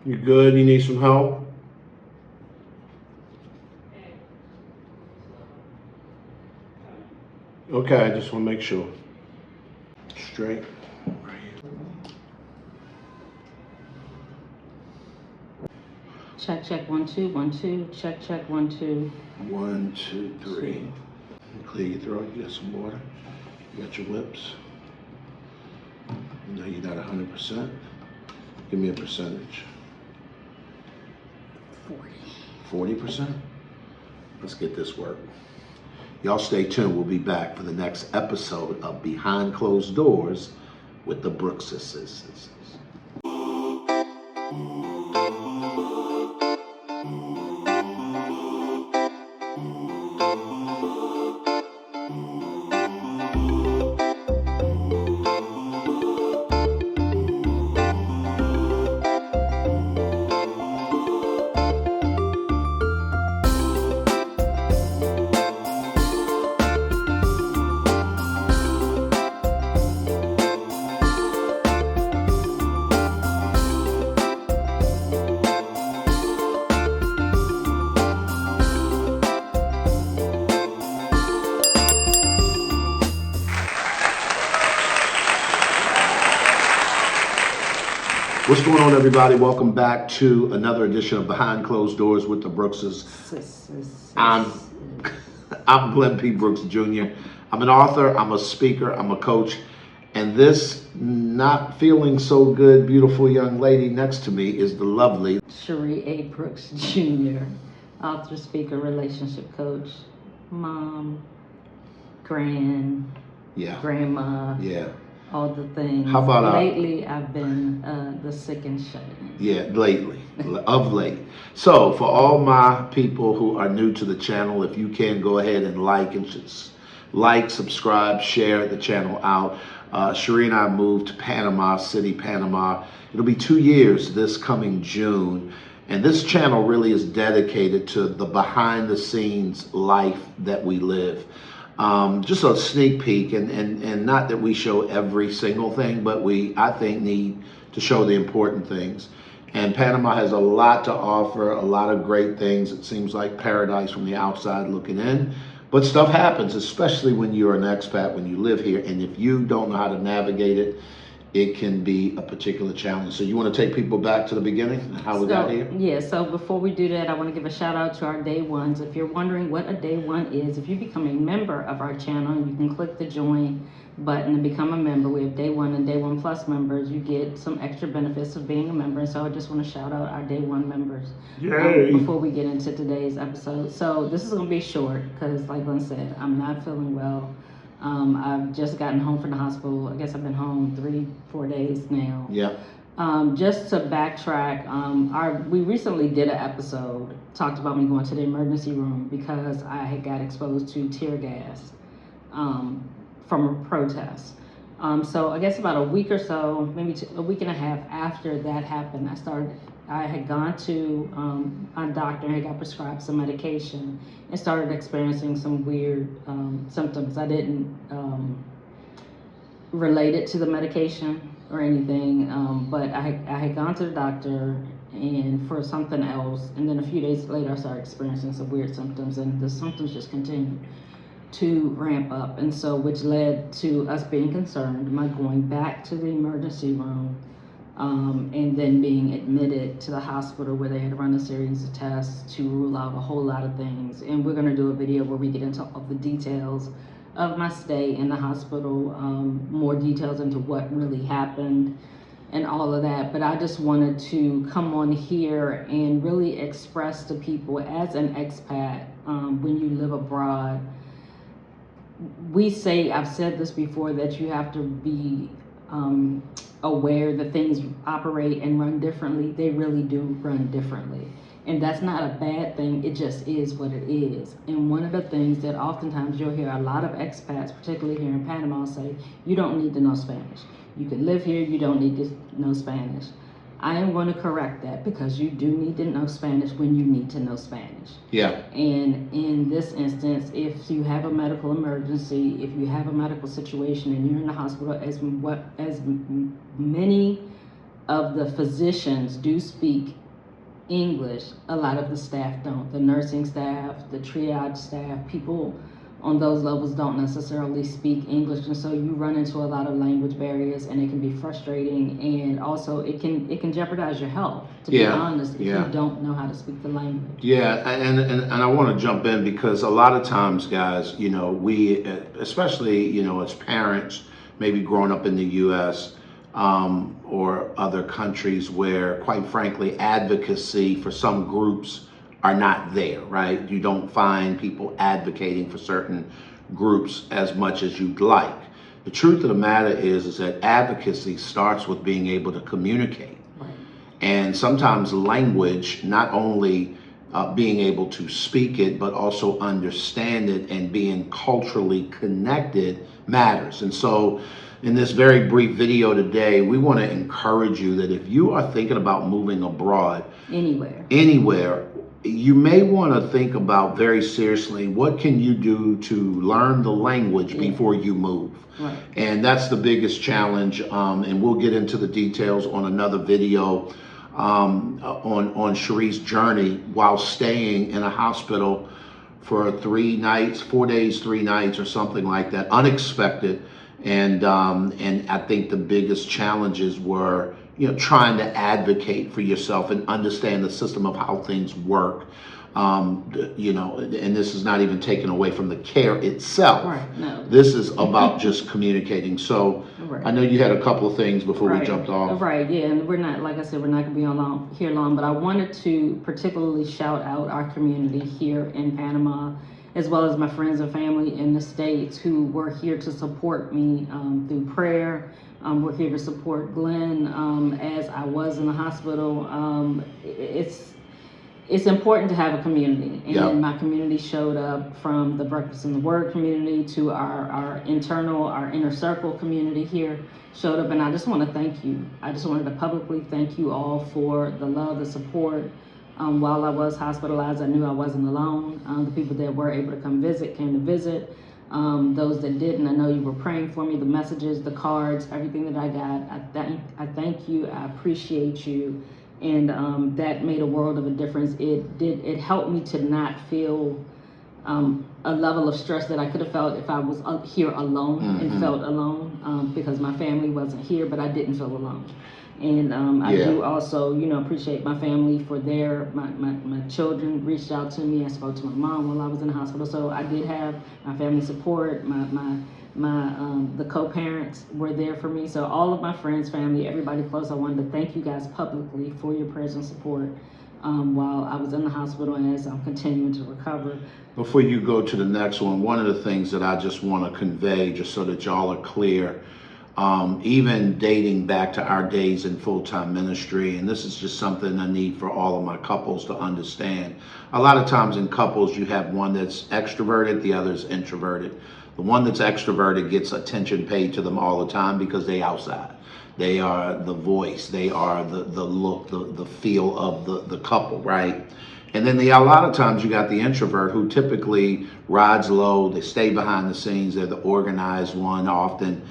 You good? You need some help? Okay, I just want to make sure. Straight. Right here. Check, check, 1, 2, 1, 2. Check, check, 1, 2. 1, 2, 3. Clear your throat. You got some water. You got your lips. You know you're not 100%. Give me a percentage. 40. 40%? Let's get this work. Y'all stay tuned. We'll be back for the next episode of Behind Closed Doors with the Brookses. What's going on, everybody? Welcome back to another edition of Behind Closed Doors with the Brookses. I'm Glenn P. Brooks Jr. I'm an author, I'm a speaker, I'm a coach, and this not feeling so good, beautiful young lady next to me is the lovely Sheri A. Brooks Jr., author, speaker, relationship coach, mom, grandma, all the things. How about lately? I've been the sick and shut in. Yeah, lately, of late. So for all my people who are new to the channel, if you can go ahead and like, subscribe, share the channel out. Sheri and I moved to Panama City, Panama. It'll be 2 years this coming June. And this channel really is dedicated to the behind the scenes life that we live. Just a sneak peek, and not that we show every single thing, but I think, need to show the important things. And Panama has a lot to offer, a lot of great things. It seems like paradise from the outside looking in. But stuff happens, especially when you're an expat, when you live here. And if you don't know how to navigate it, it can be a particular challenge. So you want to take people back to the beginning, how we got here? Yeah, so before we do that, I want to give a shout out to our day ones. If you're wondering what a day one is, if you become a member of our channel, you can click the join button and become a member. We have day one and day one plus members. You get some extra benefits of being a member. So I just want to shout out our day one members before we get into today's episode. So this is going to be short because, like Glenn said, I'm not feeling well. I've just gotten home from the hospital. I guess I've been home 3-4 days now. Yeah. Just to backtrack, we recently did an episode, talked about me going to the emergency room because I had got exposed to tear gas from a protest. So I guess about a week or so, maybe a week and a half after that happened, I had gone to a doctor and had got prescribed some medication and started experiencing some weird symptoms. I didn't relate it to the medication or anything, but I had gone to the doctor and for something else, and then a few days later I started experiencing some weird symptoms, and the symptoms just continued to ramp up, and so which led to us being concerned, my going back to the emergency room, and then being admitted to the hospital where they had run a series of tests to rule out a whole lot of things. And we're going to do a video where we get into all the details of my stay in the hospital, more details into what really happened and all of that. But I just wanted to come on here and really express to people, as an expat, when you live abroad, I've said this before, that you have to be aware that things operate and run differently. They really do run differently. And that's not a bad thing, it just is what it is. And one of the things that oftentimes you'll hear a lot of expats, particularly here in Panama, say, you don't need to know Spanish. You can live here, you don't need to know Spanish. I am going to correct that, because you do need to know Spanish when you need to know Spanish. Yeah. And in this instance, if you have a medical emergency, if you have a medical situation and you're in the hospital, as many of the physicians do speak English. A lot of the staff don't. The nursing staff, the triage staff, people on those levels don't necessarily speak English, and so you run into a lot of language barriers, and it can be frustrating, and also it can jeopardize your health, to be honest, if you don't know how to speak the language. Yeah, and I want to jump in because a lot of times, guys, you know, we, especially, you know, as parents, maybe growing up in the U.S. Or other countries where, quite frankly, advocacy for some groups are not there, right? You don't find people advocating for certain groups as much as you'd like. The truth of the matter is that advocacy starts with being able to communicate. Right. And sometimes language, not only being able to speak it, but also understand it and being culturally connected matters. And so in this very brief video today, we want to encourage you that if you are thinking about moving abroad, anywhere, you may want to think about very seriously, what can you do to learn the language before you move? Right. And that's the biggest challenge. And we'll get into the details on another video on Sheri's journey while staying in a hospital for 4 days, 3 nights or something like that, unexpected. And I think the biggest challenges were, you know, trying to advocate for yourself and understand the system of how things work. You know, and this is not even taken away from the care itself. Right, no. This is about just communicating. So right. I know you had a couple of things before we jumped off. Right, yeah, and we're not, like I said, we're not going to be here long, but I wanted to particularly shout out our community here in Panama, as well as my friends and family in the States who were here to support me through prayer. We're here to support Glenn as I was in the hospital. It's important to have a community, and my community showed up, from the Breakfast in the Word community to our inner circle community here showed up, and I just want to thank you. I just wanted to publicly thank you all for the love, the support. While I was hospitalized, I knew I wasn't alone. The people that were able to come visit came to visit. Those that didn't, I know you were praying for me. The messages, the cards, everything that I got, I thank you. I appreciate you, and that made a world of a difference. It helped me to not feel a level of stress that I could have felt if I was here alone and felt alone, because my family wasn't here, but I didn't feel alone. And I do also, you know, appreciate my family for my children reached out to me. I spoke to my mom while I was in the hospital, so I did have my family support. The co-parents were there for me. So all of my friends, family, everybody close, I wanted to thank you guys publicly for your prayers and support while I was in the hospital and as I'm continuing to recover. Before you go to the next one of the things that I just want to convey, just so that y'all are clear, even dating back to our days in full-time ministry, and this is just something I need for all of my couples to understand. A lot of times in couples, you have one that's extroverted, the other is introverted. The one that's extroverted gets attention paid to them all the time because they outside. They are the voice, they are the look, the feel of the couple, right? And then a lot of times you got the introvert who typically rides low, they stay behind the scenes, they're the organized one often.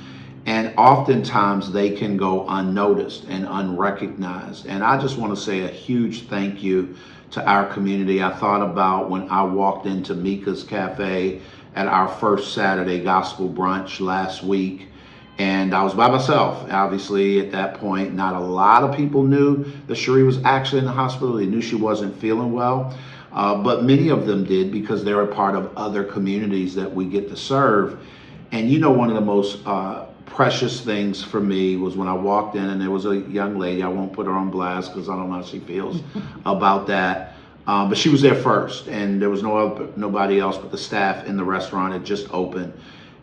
And oftentimes they can go unnoticed and unrecognized. And I just want to say a huge thank you to our community. I thought about when I walked into Mika's Cafe at our first Saturday gospel brunch last week, and I was by myself. Obviously, at that point, not a lot of people knew that Sheri was actually in the hospital. They knew she wasn't feeling well, but many of them did because they're a part of other communities that we get to serve. And you know, one of the most precious things for me was when I walked in and there was a young lady. I won't put her on blast because I don't know how she feels about that. But she was there first, and there was nobody else but the staff in the restaurant. It just opened.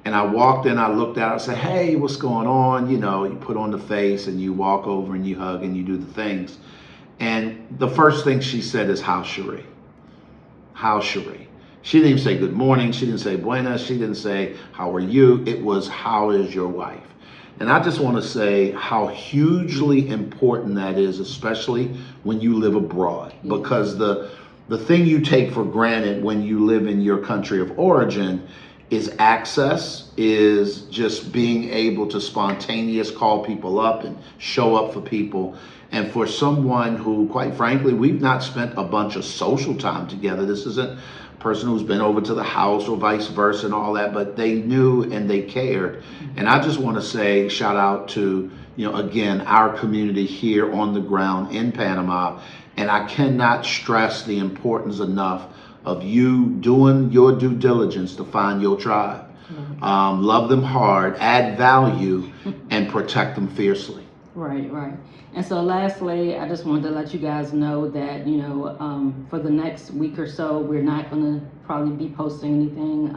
And I walked in, I looked at her, I said, "Hey, what's going on?" You know, you put on the face and you walk over and you hug and you do the things. And the first thing she said is, "How's Sheri? How's Sheri?" She didn't even say good morning. She didn't say buenas. She didn't say, "How are you?" It was, "How is your wife?" And I just want to say how hugely important that is, especially when you live abroad, because the thing you take for granted when you live in your country of origin is access, is just being able to spontaneous call people up and show up for people. And for someone who, quite frankly, we've not spent a bunch of social time together. This isn't a person who's been over to the house or vice versa and all that, but they knew and they cared. And I just want to say shout out to, again, our community here on the ground in Panama. And I cannot stress the importance enough of you doing your due diligence to find your tribe. Love them hard, add value, and protect them fiercely. Right. And so lastly, I just wanted to let you guys know that, for the next week or so, we're not going to probably be posting anything.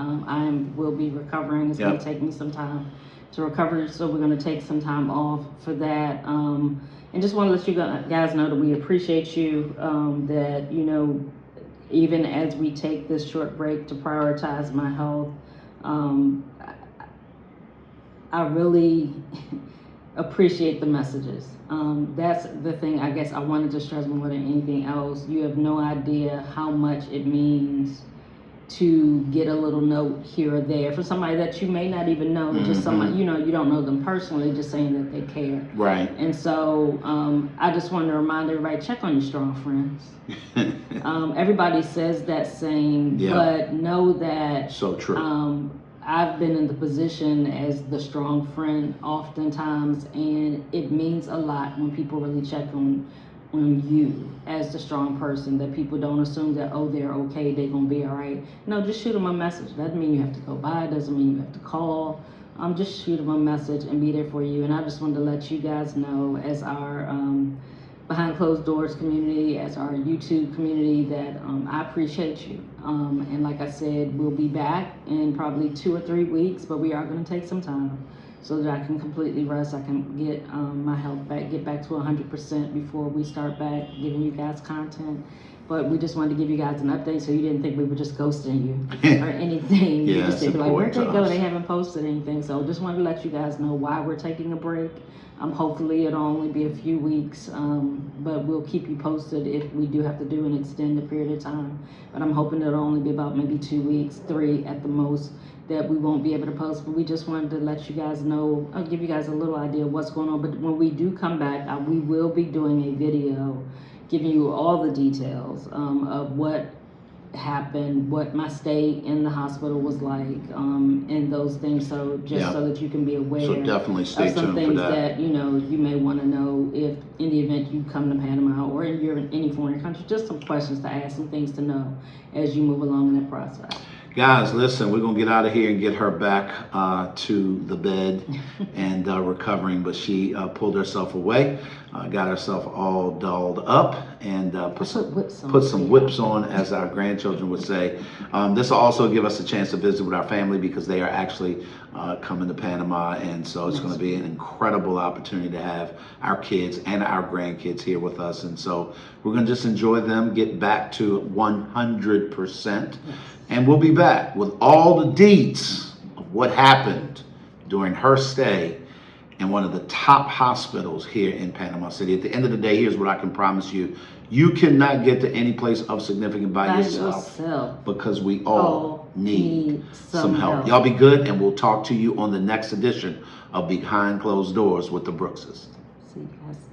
Will be recovering. It's going to take me some time to recover, so we're going to take some time off for that. And just want to let you guys know that we appreciate you, that, even as we take this short break to prioritize my health, I really appreciate the messages. That's the thing I guess I wanted to stress more than anything else. You have no idea how much it means to get a little note here or there for somebody that you may not even know, just somebody, you don't know them personally, just saying that they care. Right. And so I just want to remind everybody, check on your strong friends. Everybody says that saying, but know that so true. I've been in the position as the strong friend oftentimes, and it means a lot when people really check on you as the strong person, that people don't assume that, oh, they're okay, they're gonna be all right. No, just shoot them a message. Doesn't mean you have to go by, doesn't mean you have to call. Just shoot them a message and be there for you. And I just wanted to let you guys know, as our behind closed doors community, as our YouTube community, that I appreciate you. And like I said, we'll be back in probably 2 or 3 weeks, but we are going to take some time so that I can completely rest. I can get my health back, get back to 100% before we start back giving you guys content. But we just wanted to give you guys an update so you didn't think we were just ghosting you or anything. You just didn't be like, where'd they go? They haven't posted anything. So just wanted to let you guys know why we're taking a break. Hopefully it'll only be a few weeks, but we'll keep you posted if we do have to do an extended period of time. But I'm hoping it'll only be about maybe 2 weeks, 3 at the most, that we won't be able to post. But we just wanted to let you guys know, I'll give you guys a little idea of what's going on. But when we do come back, we will be doing a video giving you all the details of what happened, what my stay in the hospital was like, and those things. So just so that you can be aware. So definitely stay of some tuned things for that. You may want to know if in the event you come to Panama or you're in any foreign country, just some questions to ask, some things to know as you move along in that process. Guys, listen, we're going to get out of here and get her back to the bed and recovering, but she pulled herself away, got herself all dolled up, and put some whips on, as our grandchildren would say. This will also give us a chance to visit with our family, because they are actually coming to Panama, and so it's going to be an incredible opportunity to have our kids and our grandkids here with us. And so we're going to just enjoy them, get back to 100%. And we'll be back with all the deets of what happened during her stay in one of the top hospitals here in Panama City. At the end of the day, here's what I can promise you. You cannot get to any place of significance by yourself, because we all need some help. Y'all be good, and we'll talk to you on the next edition of Behind Closed Doors with the Brookses. See you guys.